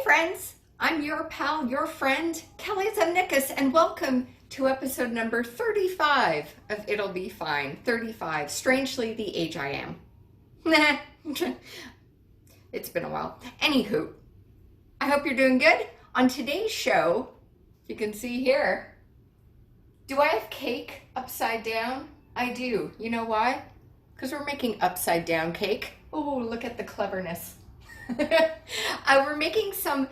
friends, I'm your pal, your friend, Kelly Zemnickis, and welcome to episode number 35 of It'll Be Fine. 35, strangely the age I am. Nah, it's been a while. Anywho, I hope you're doing good. On today's show, you can see here, do I have cake upside down? I do. You know why? Because we're making upside down cake. Oh, look at the cleverness. We're making some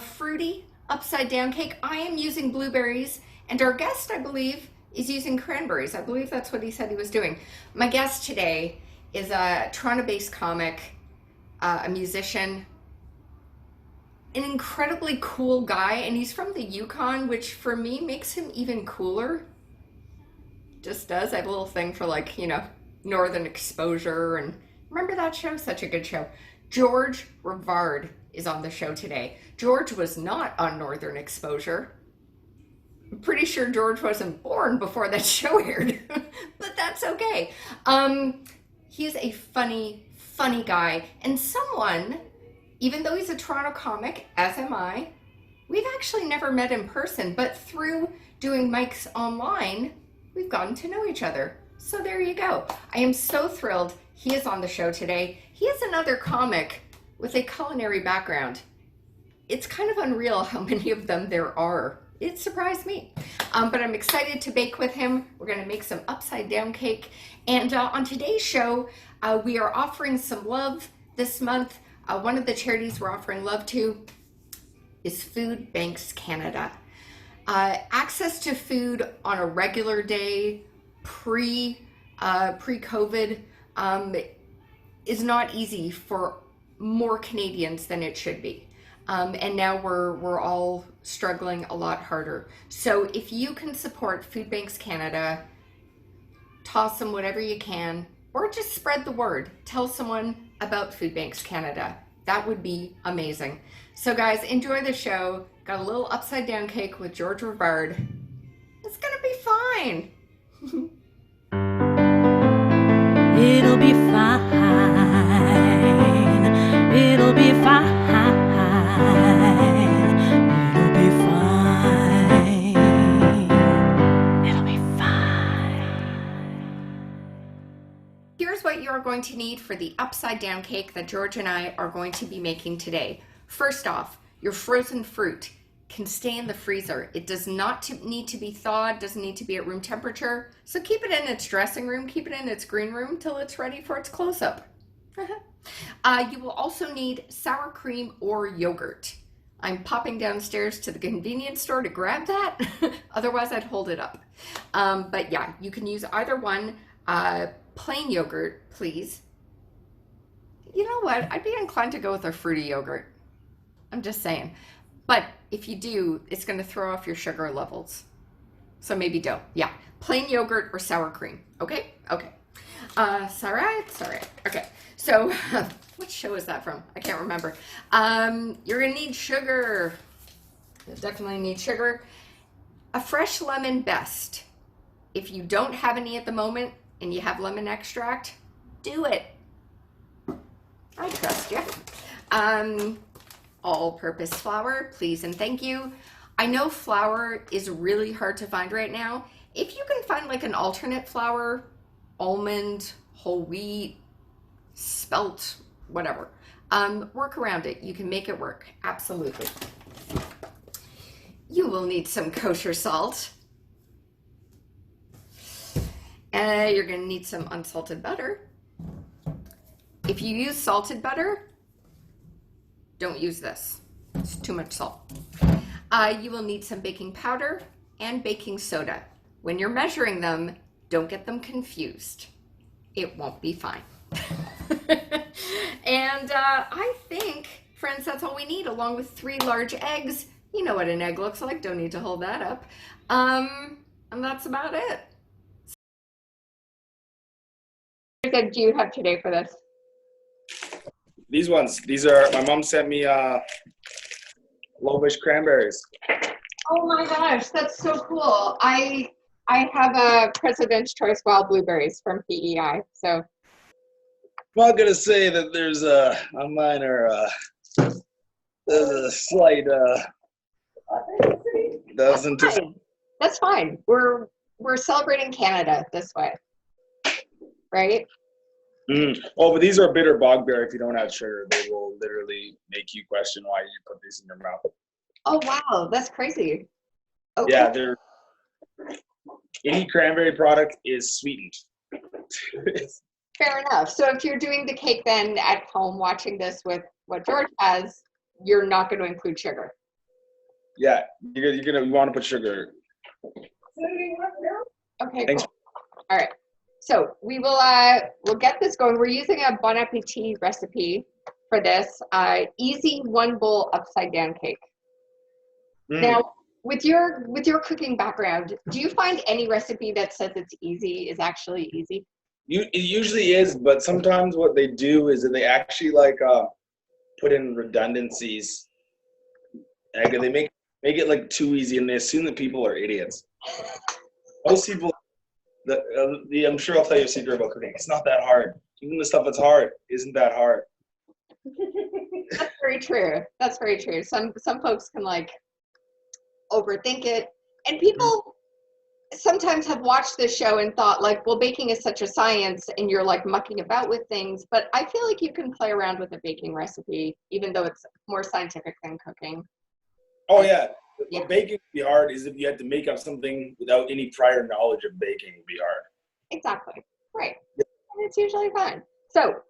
fruity upside down cake. I am using blueberries, and our guest, I believe, is using cranberries. I believe that's what he said he was doing. My guest today is a Toronto-based comic, a musician, an incredibly cool guy, and he's from the Yukon, which for me makes him even cooler. Just does. I have a little thing for, like, you know, Northern Exposure, and remember that show? Such a good show. George Rivard is on the show today. George was not on Northern Exposure. I'm pretty sure George wasn't born before that show aired, but that's okay. He's a funny guy, and someone, even though he's a Toronto comic, as am I, we've actually never met in person, but through doing mics online, we've gotten to know each other. So there you go. I am so thrilled he is on the show today. He is another comic with a culinary background. It's kind of unreal how many of them there are. It surprised me. But I'm excited to bake with him. We're gonna make some upside down cake. And on today's show, we are offering some love this month. One of the charities we're offering love to is Food Banks Canada. Access to food on a regular day, pre-COVID, is not easy for more Canadians than it should be. And now we're all struggling a lot harder. So if you can support Food Banks Canada, toss them whatever you can, or just spread the word. Tell someone about Food Banks Canada. That would be amazing. So guys, enjoy the show. Got a little upside down cake with George Rivard. It's gonna be fine. It'll be fine. It'll be fine. It'll be fine. It'll be fine. Here's what you're going to need for the upside down cake that George and I are going to be making today. First off, your frozen fruit can stay in the freezer. It does not need to be thawed, doesn't need to be at room temperature. So keep it in its dressing room, keep it in its green room till it's ready for its close-up. You will also need sour cream or yogurt. I'm popping downstairs to the convenience store to grab that. Otherwise, I'd hold it up. But yeah, you can use either one. Plain yogurt, please. You know what? I'd be inclined to go with a fruity yogurt. I'm just saying. But if you do, it's going to throw off your sugar levels. So maybe don't. Yeah, plain yogurt or sour cream. Okay? Okay. It's all right. Okay. So what show is that from? I can't remember. You're going to need sugar. You definitely need sugar. A fresh lemon best. If you don't have any at the moment and you have lemon extract, do it. I trust you. All-purpose flour, please and thank you. I know flour is really hard to find right now. If you can find like an alternate flour, almond, whole wheat, spelt, whatever, work around it. You can make it work, absolutely. You will need some kosher salt. You're gonna need some unsalted butter. If you use salted butter, don't use this. It's too much salt. You will need some baking powder and baking soda. When you're measuring them, don't get them confused. It won't be fine. And I think, friends, that's all we need, along with 3 large eggs. You know what an egg looks like. Don't need to hold that up. And that's about it. What egg do you have today for this? These ones. These are, my mom sent me Lovish cranberries. Oh my gosh, that's so cool. I have a President's Choice Wild Blueberries from PEI, so. I'm not gonna say that there's on mine are Slight doesn't just Fine. That's fine. We're celebrating Canada this way, right? Oh, but these are bitter bogbear. If you don't add sugar, they will literally make you question why you put these in your mouth. Oh wow, that's crazy. Okay. Yeah, they're any cranberry product is sweetened. Fair enough. So if you're doing the cake then at home watching this with what George has, you're not going to include sugar. Yeah, you want to put sugar. Okay, Thanks. cool. All right. So we will we'll get this going. We're using a Bon Appetit recipe for this easy 1 bowl upside down cake. Now, with your cooking background, do you find any recipe that says it's easy is actually easy? It usually is, but sometimes what they do is that they actually put in redundancies. Like they make it like too easy, and they assume that people are idiots. Most people, I'm sure I'll tell you a secret about cooking. It's not that hard. Even the stuff that's hard isn't that hard. That's very true. That's very true. Some folks can overthink it, and people sometimes have watched this show and thought well, baking is such a science and you're mucking about with things, but I feel like you can play around with a baking recipe even though it's more scientific than cooking. Oh yeah. What baking would be hard is if you had to make up something without any prior knowledge of baking. Would be hard. Exactly. Right. And it's usually fun. So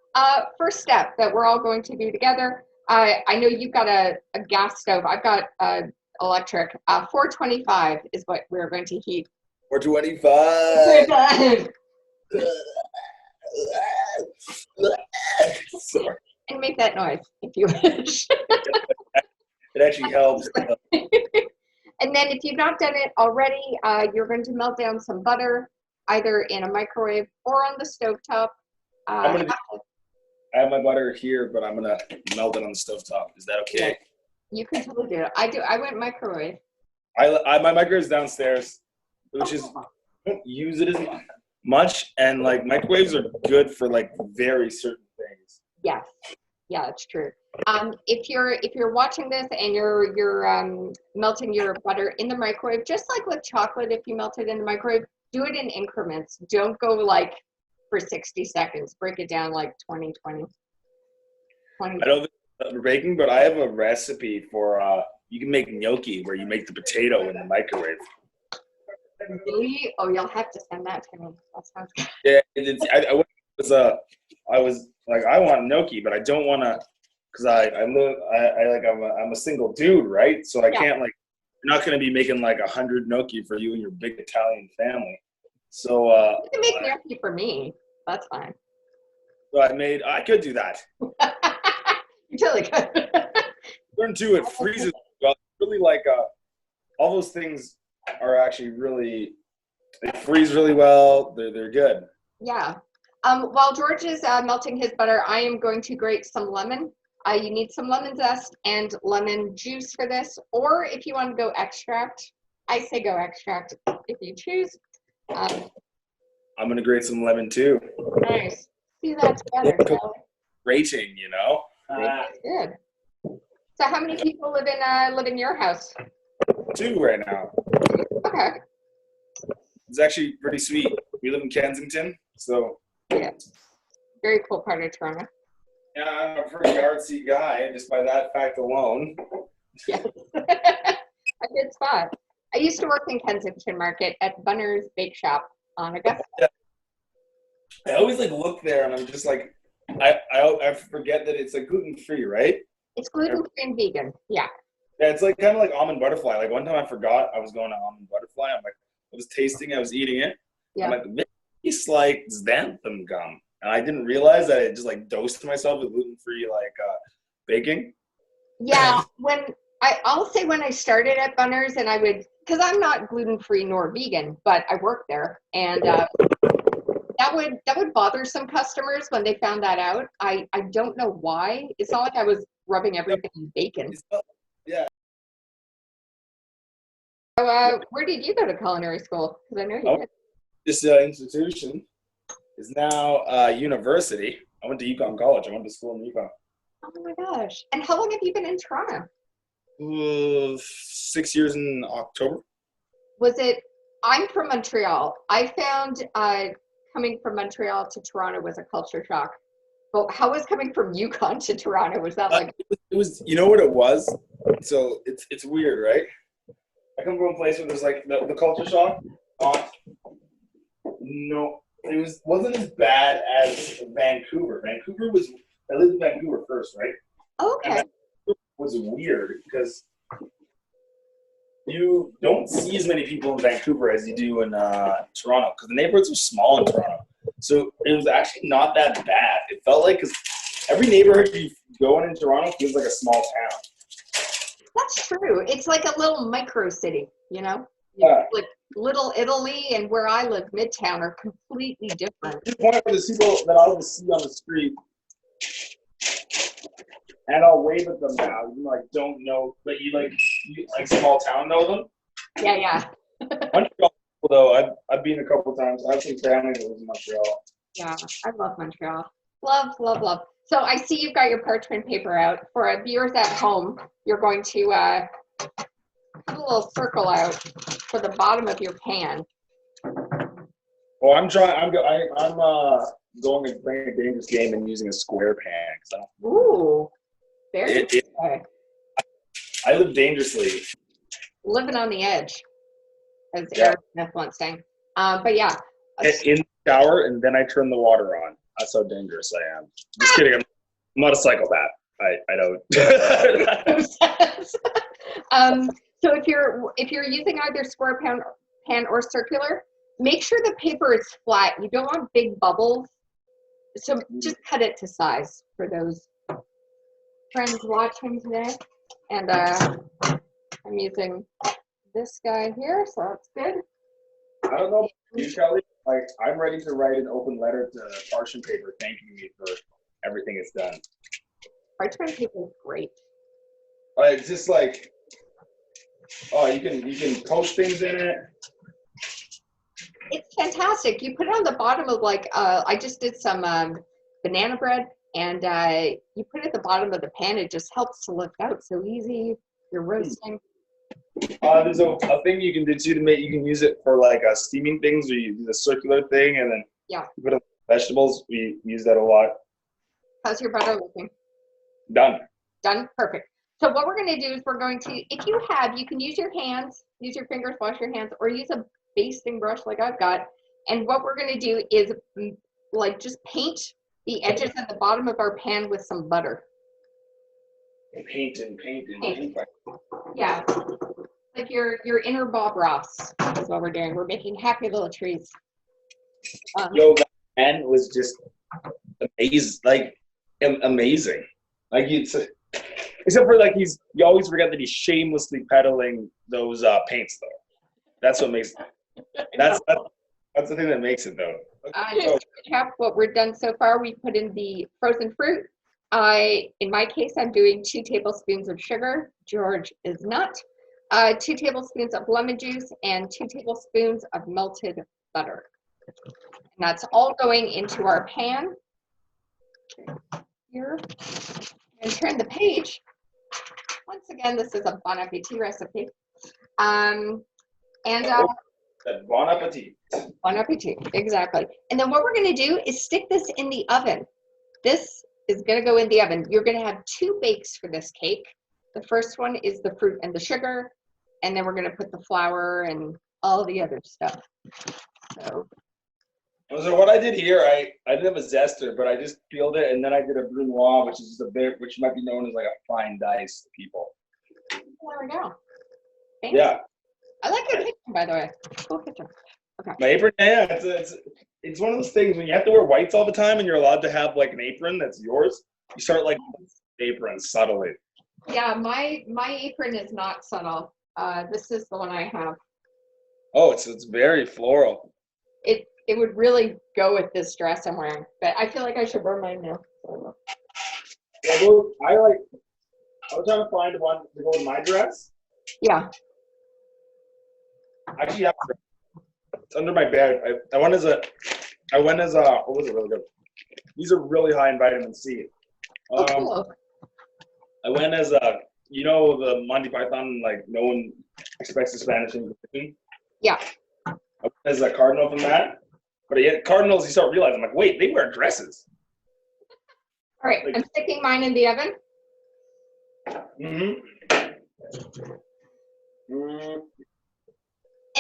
first step that we're all going to do together, I know you've got a gas stove. I've got electric. 425 is what we're going to heat. 425. Sorry. And make that noise if you wish. It actually helps. And then if you've not done it already, you're going to melt down some butter, either in a microwave or on the stovetop. I have my butter here, but I'm going to melt it on the stovetop. Is that okay? You can totally do it. I went microwave. My microwave is downstairs, which is, I don't use it as much. And microwaves are good for very certain things. Yes. Yeah, it's true. If you're watching this and you're melting your butter in the microwave, just like with chocolate, if you melt it in the microwave, do it in increments. Don't go for 60 seconds. Break it down 20. I don't think for baking, but I have a recipe for you can make gnocchi where you make the potato in the microwave. Really? Oh, you'll have to send that to me. That sounds good. Yeah, I was I want gnocchi, but I don't want to, because I'm a single dude, right? So I can't you're not going to be making 100 gnocchi for you and your big Italian family. So you can make gnocchi for me. That's fine. So I could do that. You totally could. Learn too. It freezes well. Really all those things are actually really, they freeze really well. They're good. Yeah. While George is melting his butter, I am going to grate some lemon. You need some lemon zest and lemon juice for this, or if you want to go extract, I say go extract if you choose. I'm going to grate some lemon too. Nice. See that together, Kelly. Grating, That's good. So how many people live in your house? 2 right now. Okay. It's actually pretty sweet. We live in Kensington, so. Yeah. Very cool part of Toronto. Yeah, I'm a pretty artsy guy, just by that fact alone. Yes. A good spot. I used to work in Kensington Market at Bunner's Bake Shop on Augusta. Yeah. I always look there and I'm just I forget that it's gluten-free, right? It's gluten-free and vegan. Yeah. Yeah, it's kind of like almond butterfly. One time I forgot I was going to almond butterfly. I was tasting, I was eating it. Yeah. I'm this tastes like xanthan gum. And I didn't realize that I just dosed myself with gluten-free baking. Yeah, I'll say when I started at Bunner's and I would, because I'm not gluten-free nor vegan, but I worked there, and that would bother some customers when they found that out. I don't know why. It's not like I was rubbing everything in bacon. Yeah. So where did you go to culinary school? Because I know you did. This institution is now university. I went to Yukon College. I went to school in Yukon. Oh my gosh. And how long have you been in Toronto? 6 years in October. I'm from Montreal. I found coming from Montreal to Toronto was a culture shock. But how was coming from Yukon to Toronto? Was that like? It was, you know what it was? So it's weird, right? I come from a place where there's like the culture shock. No, wasn't as bad as Vancouver. I lived in Vancouver first, right? Okay. And Vancouver was weird because you don't see as many people in Vancouver as you do in Toronto because the neighborhoods are small in Toronto. So it was actually not that bad. It felt like, because every neighborhood you go in Toronto feels like a small town. That's true. It's like a little micro city, you know? Yeah. Like Little Italy and where I live, Midtown, are completely different. To the point where there's people that I'll just see on the street and I'll wave at them now. You like don't know, but you like small town know them. Yeah. Montreal, though, I've been a couple of times. I have some family that lives in Montreal. Yeah, I love Montreal. Love. So I see you've got your parchment paper out. For our viewers at home, you're going to put a little circle out for the bottom of your pan. Well, I'm going and playing a dangerous game and using a square pan. So Ooh, very good. I live dangerously. Living on the edge, as Eric Smith once sang. But yeah. In the shower, and then I turn the water on. That's how dangerous I am. Just kidding. I'm not a psychopath. I don't. So if you're using either square pan or circular, make sure the paper is flat. You don't want big bubbles. So just cut it to size for those friends watching today. And I'm using this guy here, so that's good. I don't know, you, Kelly. Like, I'm ready to write an open letter to parchment paper thanking me for everything it's done. Parchment paper is great. It's just like, you can post things in it. It's fantastic. You put it on the bottom of I just did some banana bread, and you put it at the bottom of the pan. It just helps to lift out so easy. You're roasting. There's a thing you can do too you can use it for like steaming things, where you do the circular thing and then you put on vegetables. We use that a lot. How's your butter looking? Done. Perfect. So what we're going to do is we're going to, if you can use your hands, use your fingers, wash your hands, or use a basting brush like I've got. And what we're going to do is just paint the edges at the bottom of our pan with some butter. Paint. Yeah. Like your inner Bob Ross is what we're doing. We're making happy little trees. That pan was just amazing. Like except for you always forget that he's shamelessly peddling those paints though. That's what makes that's the thing that makes it though. Just to recap what we've done so far, we put in the frozen fruit. In my case, I'm doing 2 tablespoons of sugar. George is not. 2 tablespoons of lemon juice and 2 tablespoons of melted butter. And that's all going into our pan. Here. And turn the page. Once again, this is a Bon Appetit recipe. Bon Appetit. Bon Appetit, exactly. And then what we're going to do is stick this in the oven. This is going to go in the oven. You're going to have 2 bakes for this cake. The first one is the fruit and the sugar, and then we're going to put the flour and all the other stuff. So what I did here, I didn't have a zester, but I just peeled it, and then I did a brunoise, which is which might be known as like a fine dice to people. There we go. Thanks. Yeah. I like your picture, by the way. Cool picture. Okay. My apron, it's one of those things when you have to wear whites all the time and you're allowed to have like an apron that's yours. You start like apron subtly. Yeah, my apron is not subtle. This is the one I have. Oh, it's very floral. It would really go with this dress I'm wearing, but I feel like I should wear mine now. Yeah, I was trying to find one to go with my dress. Yeah. I actually have it's under my bed. I went as what was it really good? These are really high in vitamin C. Cool. I went as a, you know, the Monty Python, like no one expects a Spanish in the cooking. Yeah. I went as a cardinal from that. But yet cardinals, you start realizing, like, wait, they wear dresses. All right, I'm sticking mine in the oven.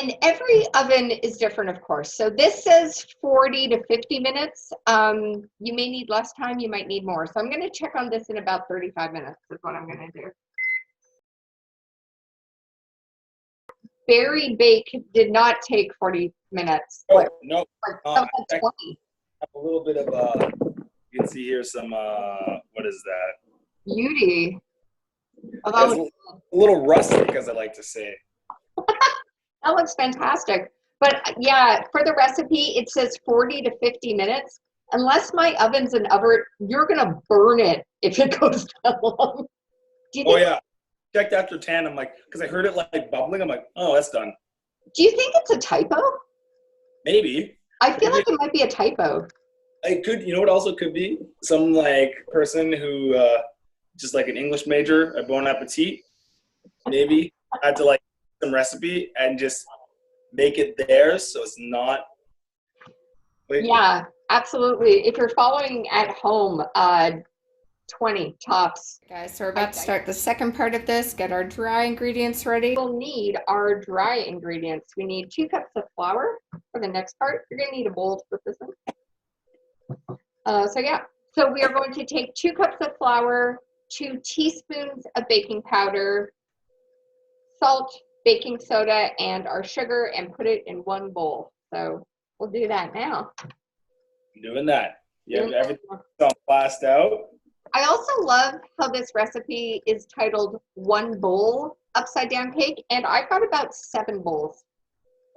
And every oven is different, of course. So this says 40 to 50 minutes. You may need less time, you might need more. So I'm gonna check on this in about 35 minutes is what I'm gonna do. Berry bake did not take 40 minutes. No. Like 20. A little bit of, you can see here some, what is that? Beauty. Oh, that looks a little rustic, as I like to say. That looks fantastic. But yeah, for the recipe, it says 40 to 50 minutes. Unless my oven's an oven, you're going to burn it if it goes that long. Oh, yeah. Checked after 10. I'm like, because I heard it like bubbling. I'm like, oh, that's done. Do you think it's a typo? Maybe. I feel like it might be a typo. It could, you know what also could be? Some like person who, just like an English major at Bon Appetit, maybe had to like some recipe and just make it theirs so it's not. Wait. Yeah, absolutely. If you're following at home, 20 tops. Guys, so we're about to start the second part of this, get our dry ingredients ready. We'll need our dry ingredients. We need 2 cups of flour for the next part. You're gonna need a bowl to put this in. So we are going to take 2 cups of flour, 2 teaspoons of baking powder, salt, baking soda, and our sugar, and put it in one bowl. So we'll do that now. I'm doing that. You have everything all classed out. I also love how this recipe is titled One Bowl Upside Down Cake, and I've got about 7 bowls.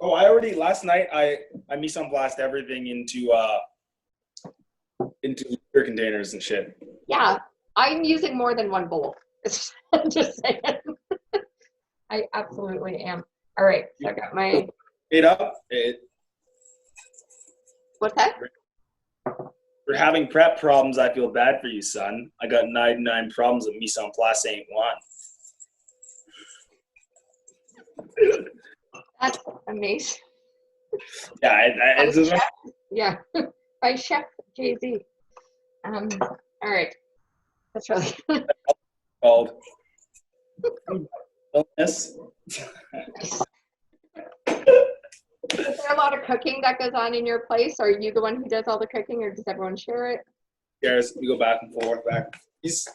Oh, last night I mise en place everything into beer containers and shit. Yeah, I'm using more than 1 bowl. I'm just saying. I absolutely am. All right, so I got my. What's that? For having prep problems, I feel bad for you, son. I got 99 problems and mise en place ain't one. That's amazing. Yeah, By Chef Jay-Z. All right, that's really good. Called illness. Is there a lot of cooking that goes on in your place? Are you the one who does all the cooking, or does everyone share it? Yes, we go back and forth. Nice.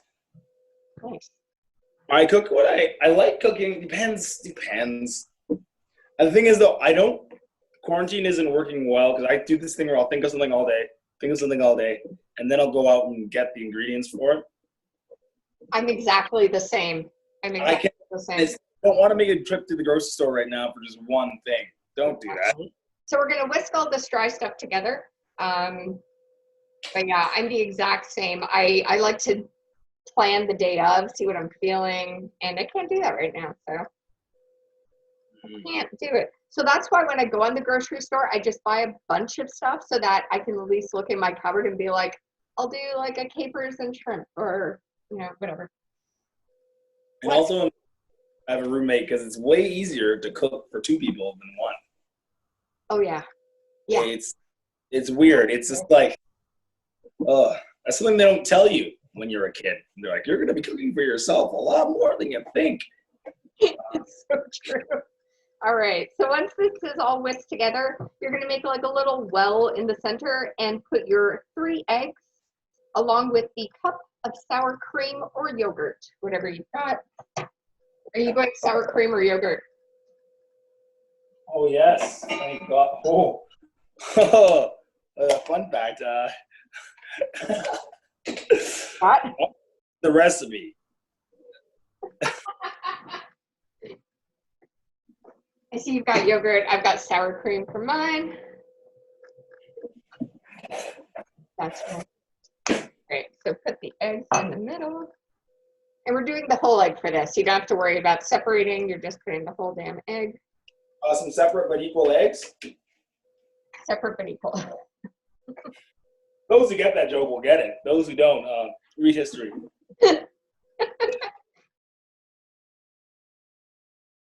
I cook what I like cooking. Depends. And the thing is, though, quarantine isn't working well because I do this thing where I'll think of something all day, and then I'll go out and get the ingredients for it. I'm exactly the same. I don't want to make a trip to the grocery store right now for just one thing. Don't do that. So we're going to whisk all this dry stuff together. But yeah, I'm the exact same. I like to plan the day of, see what I'm feeling, and I can't do that right now, so I can't do it. So that's why when I go on the grocery store, I just buy a bunch of stuff so that I can at least look in my cupboard and be like, I'll do like a capers and shrimp or, whatever. And also, I have a roommate because it's way easier to cook for 2 people than 1. Oh, yeah. Yeah. It's weird. It's just like, that's something they don't tell you when you're a kid. They're like, you're going to be cooking for yourself a lot more than you think. It's so true. All right. So once this is all whisked together, you're going to make like a little well in the center and put your 3 eggs along with the cup of sour cream or yogurt, whatever you've got. Are you going sour cream or yogurt? Oh, yes. Thank God. Oh. Fun fact. What? The recipe. I see you've got yogurt. I've got sour cream for mine. That's right. Great. So put the eggs in the middle. And we're doing the whole egg for this. You don't have to worry about separating. You're just putting the whole damn egg. Some separate but equal eggs? Separate but equal. Those who get that joke will get it. Those who don't, read history.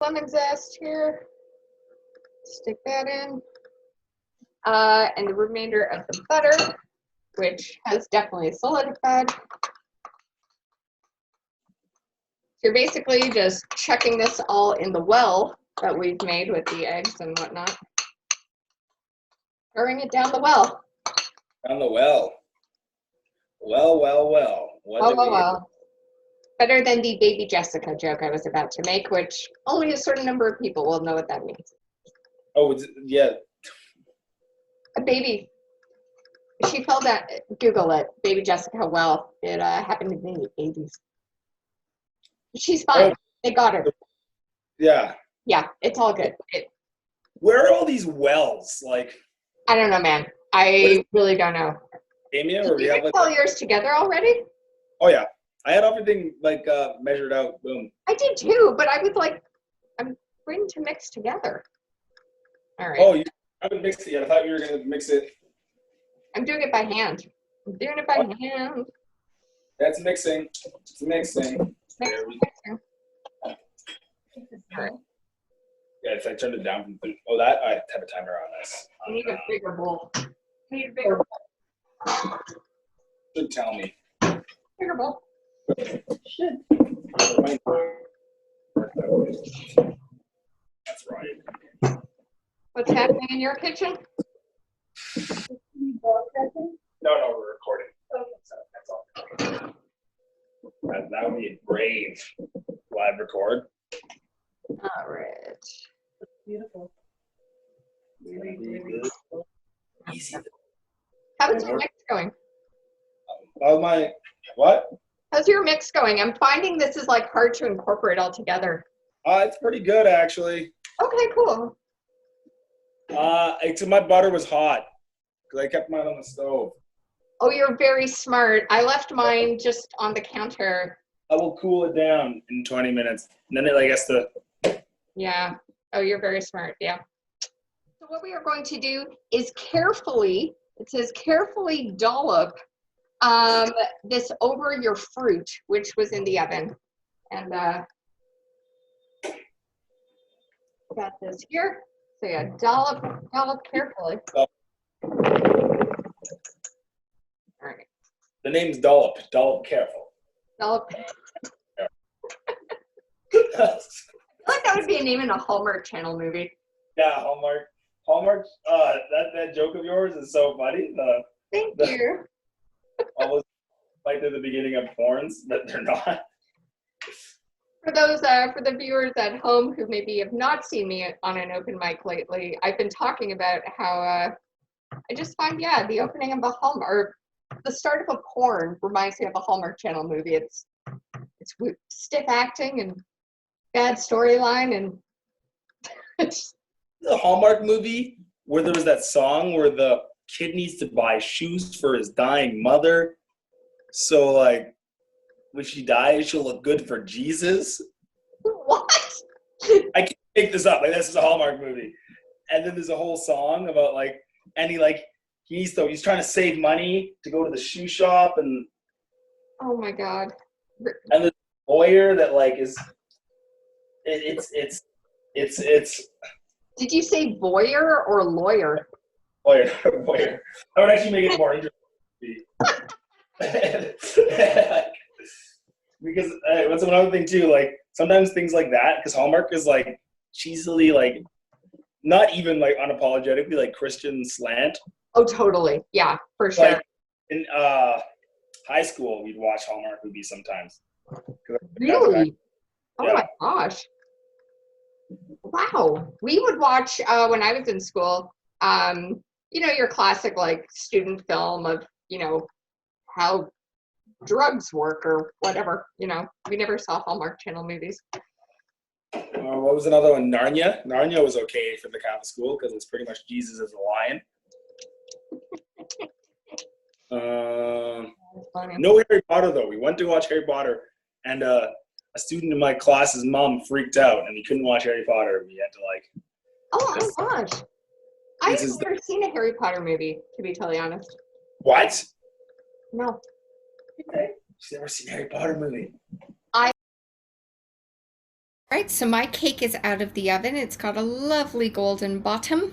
Lemon zest here. Stick that in. And the remainder of the butter, which has definitely solidified. So you're basically just chucking this all in the well that we've made with the eggs and whatnot. Pouring it down the well. Down the well. Well. Well. Better than the baby Jessica joke I was about to make, which only a certain number of people will know what that means. Oh, yeah. A baby. She fell down. Google it. Baby Jessica well. It happened in the 80s. She's fine. They got her. Yeah. Yeah, it's all good. Where are all these wells? Like, I don't know, man. I really don't know. Amy, Did or do you you have mix like? all yours together already? Oh yeah, I had everything like measured out. Boom. I did too, but I was like, I'm going to mix together. All right. Oh, you haven't mixed it yet. I thought you were gonna mix it. I'm doing it by hand. I'm doing it by hand. That's mixing. It's mixing. There we go. All right. Yeah, if I turned it down from oh, that I have a timer on this. I need a bigger bowl. I need a bigger bowl. Should tell me. Bigger bowl. Should. That's right. What's happening in your kitchen? No, we're recording. That's all. That would be a brave live record. All right. Beautiful. Easy. How's your mix going? My what? How's your mix going? I'm finding this is like hard to incorporate all together. It's pretty good actually. Okay, cool. Except my butter was hot because I kept mine on the stove. Oh, you're very smart. I left mine just on the counter. I will cool it down in 20 minutes, and then it like has to. Yeah. Oh, you're very smart. Yeah. So what we are going to do is carefully, it says carefully dollop this over your fruit, which was in the oven. And got this here. So yeah, dollop carefully. Oh. All right. The name's Dollop. Dollop careful. Dollop. I feel like that would be a name in a Hallmark Channel movie. Yeah, Hallmark. Hallmark. That joke of yours is so funny. Thank you. Almost like they're the beginning of porns, but they're not. For those, for the viewers at home who maybe have not seen me on an open mic lately, I've been talking about how I just find, yeah, the opening of a Hallmark, or the start of a porn reminds me of a Hallmark Channel movie. It's stiff acting and bad storyline, and it's The Hallmark movie where there was that song where the kid needs to buy shoes for his dying mother, so like when she dies, she'll look good for Jesus. what? I can't make this up. Like this is a Hallmark movie, and then there's a whole song about like, and he's trying to save money to go to the shoe shop, and Oh my God. the lawyer that like is it's Did you say voyeur or lawyer? lawyer. That would actually make it more interesting. Because what's another thing too, like sometimes things like that, because Hallmark is like cheesily like not even like unapologetically like Christian slant. Oh, totally. Yeah, for sure. Like in high school, we'd watch Hallmark movies sometimes. Really? Oh Yeah. my gosh. Wow. We would watch when I was in school, your classic like student film of, how drugs work or whatever, We never saw Hallmark Channel movies. What was another one? Narnia. Narnia was okay for the Catholic school because it's pretty much Jesus as a lion. That's funny. No Harry Potter though. We went to watch Harry Potter, and a student in my class's mom freaked out, and we couldn't watch Harry Potter. We had to like. Oh my gosh. I've This is never seen a Harry Potter movie, to be totally honest. What? No. She's never seen a Harry Potter movie. Right, so my cake is out of the oven. It's got a lovely golden bottom.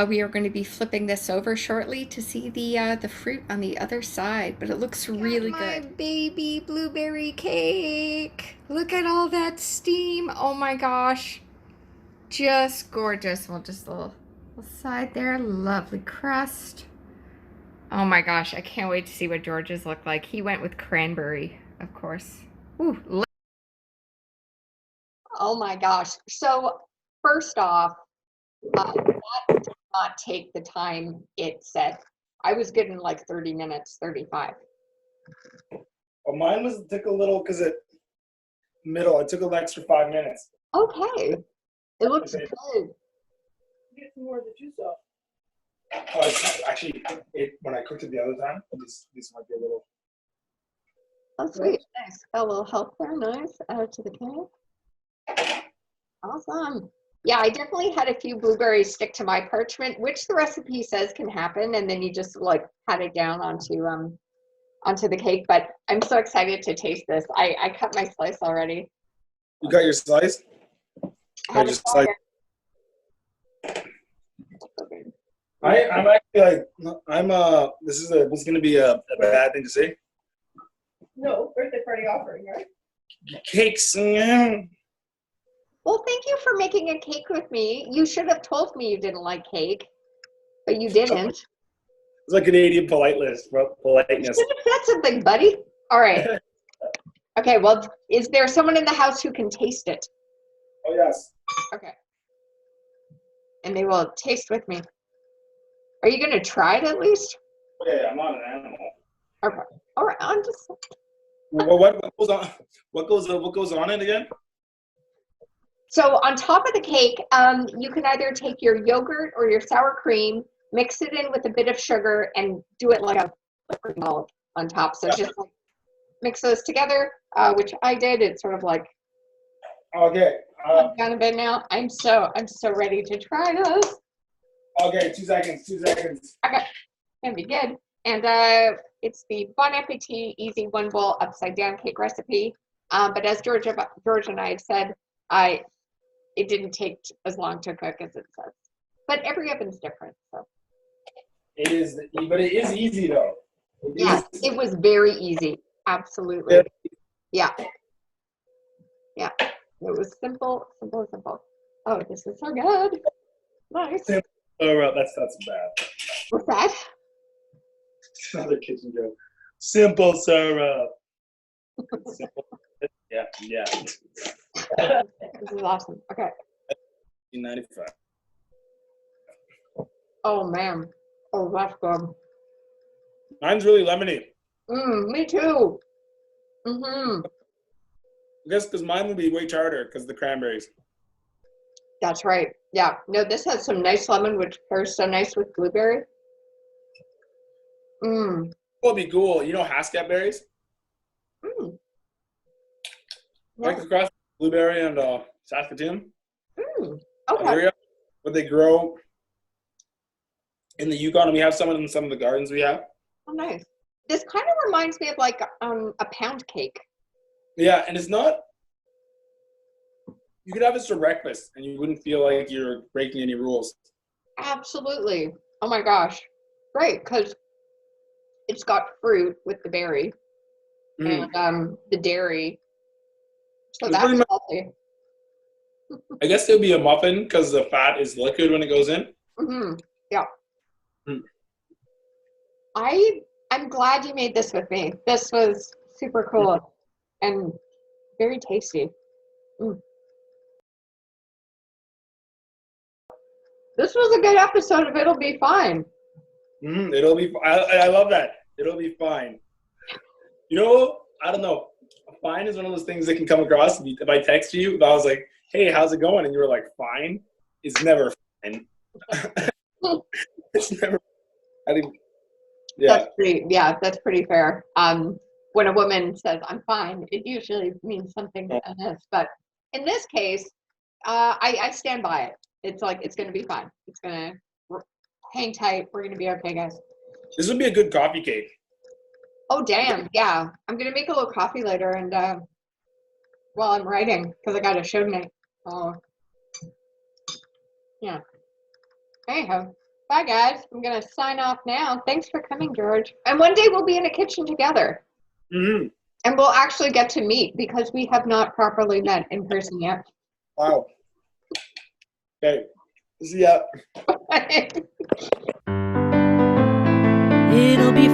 We are going to be flipping this over shortly to see the fruit on the other side, but it looks really good. My baby blueberry cake. Look at all that steam. Oh my gosh. Just gorgeous. Well, just a little side there. Lovely crust. Oh my gosh, I can't wait to see what George's look like. He went with cranberry, of course. Ooh. Oh my gosh. So first off, that did not take the time it said. I was good in like 30 minutes, 35. Well, mine took a little because it took an extra 5 minutes. Okay. It looks good. Get some more of the juice off. Oh, actually, when I cooked it the other time, this might be a little. Oh, sweet. Nice. Got a little help there. Nice. Add to the cake. Awesome. Yeah, I definitely had a few blueberries stick to my parchment, which the recipe says can happen, and then you just like pat it down onto the cake. But I'm so excited to taste this. I cut my slice already. You got your slice? I just like. I'm actually like this is gonna be a bad thing to say. No, birthday party offering, right? Cakes. Well, thank you for making a cake with me. You should have told me you didn't like cake, but you didn't. It's like Canadian politeness. You should have said something, buddy. All right. Okay, well, is there someone in the house who can taste it? Oh, yes. Okay. And they will taste with me. Are you going to try it at least? Yeah, I'm not an animal. Okay. All right, I'm just... What goes on? What goes on it again? So on top of the cake, you can either take your yogurt or your sour cream, mix it in with a bit of sugar, and do it like a liquid ball on top. So just like mix those together, which I did. It's sort of like okay. down a bit now. I'm so ready to try this. Okay, 2 seconds. Okay, gonna be good. And it's the Bon Appetit Easy One Bowl Upside Down Cake recipe. But as George and I have said, it didn't take as long to cook as it says. But every oven's different, so. It is, but it is easy though. It was very easy. Absolutely. Yeah. Yeah. It was simple. Oh, this is so good. Nice. Oh, that's bad. What's that? Another kitchen joke. Simple syrup. Simple. Yeah. This is awesome. Okay. 1995. Oh man. Oh, that's good. Mine's really lemony. Me too. I guess because mine would be way tartar because of the cranberries. That's right. Yeah. No, this has some nice lemon, which pairs so nice with blueberry. What would be cool? You know Hascat berries? Right across blueberry and Saskatoon. Okay. Area, but they grow in the Yukon, and we have some in some of the gardens we have. Oh, nice. This kind of reminds me of like a pound cake. Yeah, and it's not. You could have this for breakfast, and you wouldn't feel like you're breaking any rules. Absolutely. Oh my gosh. Great, because it's got fruit with the berry and the dairy. So that's healthy. I guess it would be a muffin because the fat is liquid when it goes in. Yeah. I'm glad you made this with me. This was super cool and very tasty. This was a good episode of It'll Be Fine. It'll be. I love that. It'll be fine. You know, I don't know. Fine is one of those things that can come across. If I text you, if I was like, "Hey, how's it going?" and you were like, "Fine," it's never fine. It's never. I think. Yeah. That's pretty fair. When a woman says "I'm fine," it usually means something else. But in this case, I stand by it. It's like it's going to be fine. It's going to hang tight. We're going to be okay, guys. This would be a good coffee cake. Oh damn! Yeah, I'm going to make a little coffee later, and while I'm writing because I got a show tonight. Oh, yeah. Anyhow, bye guys. I'm gonna sign off now. Thanks for coming, George. And one day we'll be in a kitchen together, Mm-hmm. and we'll actually get to meet because we have not properly met in person yet. Wow. Okay. See ya. It'll be